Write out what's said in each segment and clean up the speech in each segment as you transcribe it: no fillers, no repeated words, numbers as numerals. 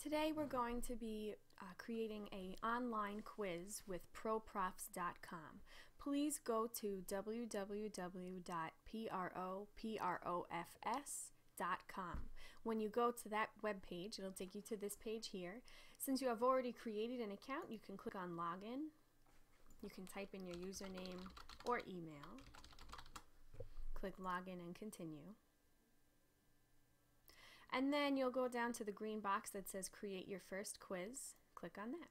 Today we're going to be creating an online quiz with ProProfs.com. Please go to www.ProProfs.com. When you go to that web page, it'll take you to this page here. Since you have already created an account, you can click on Login. You can type in your username or email. Click Login and Continue. And then you'll go down to the green box that says Create Your First Quiz. Click on that.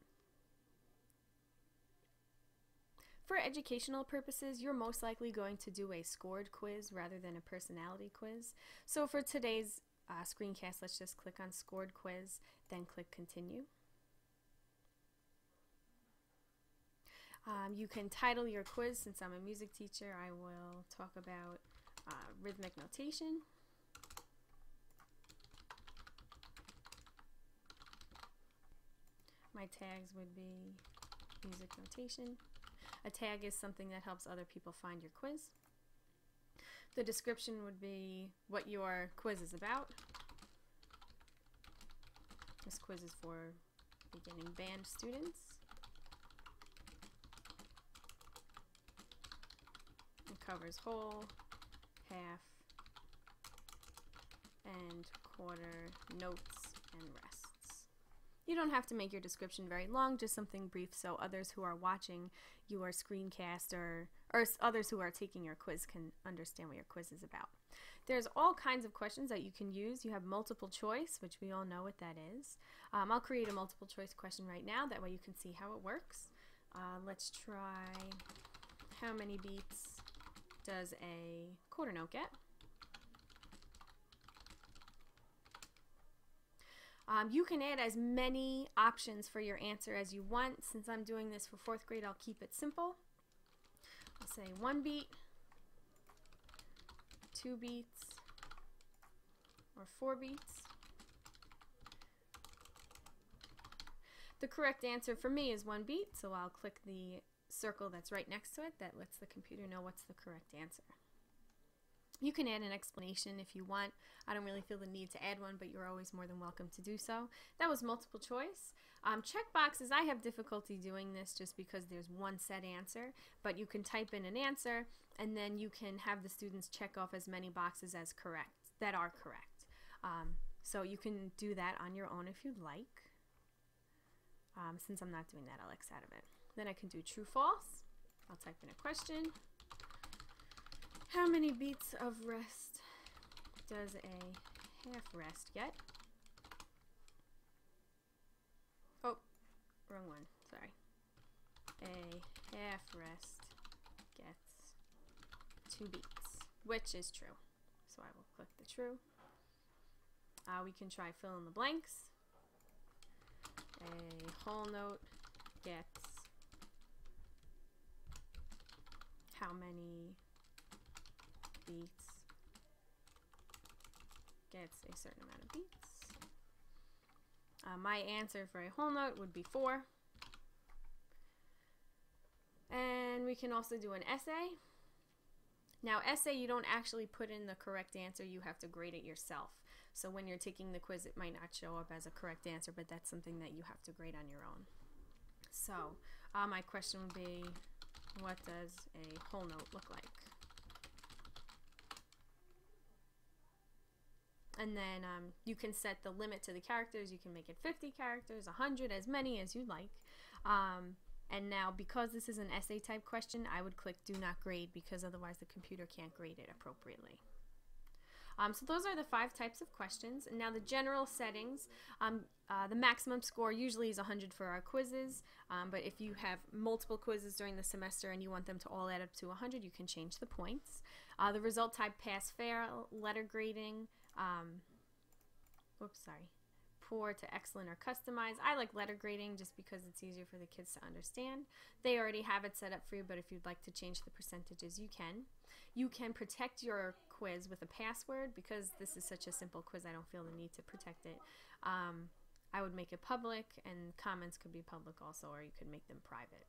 For educational purposes, you're most likely going to do a scored quiz rather than a personality quiz. So for today's screencast, let's just click on Scored Quiz, then click Continue. You can title your quiz. Since I'm a music teacher, I will talk about rhythmic notation. My tags would be music notation. A tag is something that helps other people find your quiz. The description would be what your quiz is about. This quiz is for beginning band students. It covers whole, half, and quarter notes and rests. You don't have to make your description very long, just something brief so others who are watching your screencast or others who are taking your quiz can understand what your quiz is about. There's all kinds of questions that you can use. You have multiple choice, which we all know what that is. I'll create a multiple choice question right now, that way you can see how it works. Let's try, how many beats does a quarter note get? You can add as many options for your answer as you want. Since I'm doing this for 4th grade, I'll keep it simple. I'll say 1 beat, 2 beats, or 4 beats. The correct answer for me is 1 beat, so I'll click the circle that's right next to it that lets the computer know what's the correct answer. You can add an explanation if you want. I don't really feel the need to add one, but you're always more than welcome to do so. That was multiple choice. Check boxes, I have difficulty doing this just because there's one set answer, but you can type in an answer and then you can have the students check off as many boxes as correct, that are correct. So you can do that on your own if you'd like. Since I'm not doing that, I'll X out of it. Then I can do true, false. I'll type in a question. How many beats of rest does a half rest get? Oh, wrong one, sorry. A half rest gets 2 beats, which is true. So I will click the true. We can try fill in the blanks. A whole note gets how many beats gets a certain amount of beats. My answer for a whole note would be 4. And we can also do an essay. Now essay, you don't actually put in the correct answer, you have to grade it yourself. So when you're taking the quiz, it might not show up as a correct answer, but that's something that you have to grade on your own. So my question would be, what does a whole note look like? And then you can set the limit to the characters. You can make it 50 characters, 100, as many as you like. And now, because this is an essay type question, I would click do not grade because otherwise the computer can't grade it appropriately. So those are the 5 types of questions. And now the general settings, the maximum score usually is 100 for our quizzes, but if you have multiple quizzes during the semester and you want them to all add up to 100, you can change the points. The result type, pass, fail, letter grading, poor to excellent or customized. I like letter grading just because it's easier for the kids to understand. They already have it set up for you, but if you'd like to change the percentages, you can. You can protect your quiz with a password. Because this is such a simple quiz, I don't feel the need to protect it. I would make it public, and comments could be public also, or you could make them private.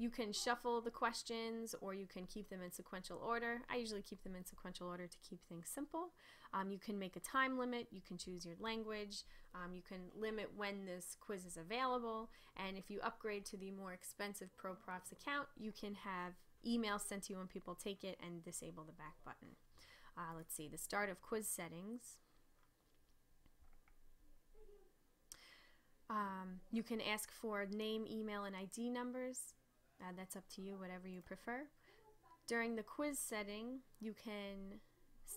You can shuffle the questions or you can keep them in sequential order. I usually keep them in sequential order to keep things simple. You can make a time limit. You can choose your language. You can limit when this quiz is available. And if you upgrade to the more expensive ProProfs account, you can have emails sent to you when people take it and disable the back button. Let's see, the start of quiz settings. You can ask for name, email, and ID numbers. That's up to you, whatever you prefer. During the quiz setting, you can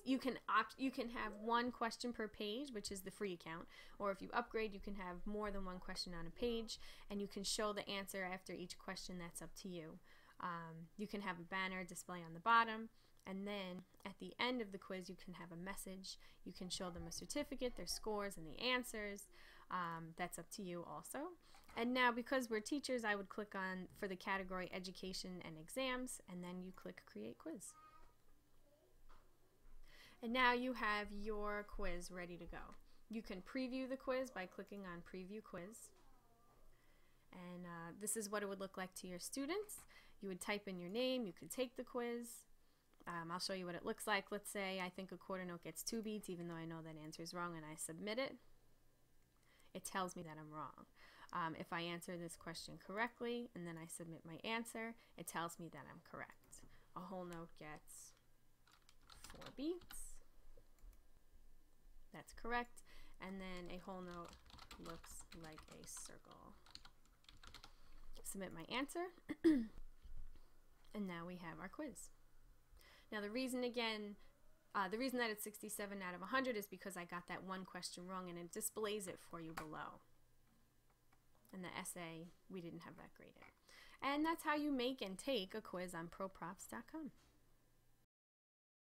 have one question per page, which is the free account, or if you upgrade, you can have more than one question on a page, and you can show the answer after each question. That's up to you. You can have a banner display on the bottom, and then at the end of the quiz, you can have a message. You can show them a certificate, their scores, and the answers. That's up to you also. And now, because we're teachers, I would click on for the category Education and Exams, and then you click Create Quiz. And now you have your quiz ready to go. You can preview the quiz by clicking on Preview Quiz. And this is what it would look like to your students. You would type in your name, you could take the quiz. I'll show you what it looks like. Let's say I think a quarter note gets 2 beats, even though I know that answer is wrong, and I submit it. It tells me that I'm wrong. If I answer this question correctly and then I submit my answer, it tells me that I'm correct. A whole note gets 4 beats. That's correct. And then a whole note looks like a circle. Submit my answer. And now we have our quiz. Now the reason that it's 67 out of 100 is because I got that one question wrong, and it displays it for you below. And the essay, we didn't have that graded. And that's how you make and take a quiz on ProProfs.com.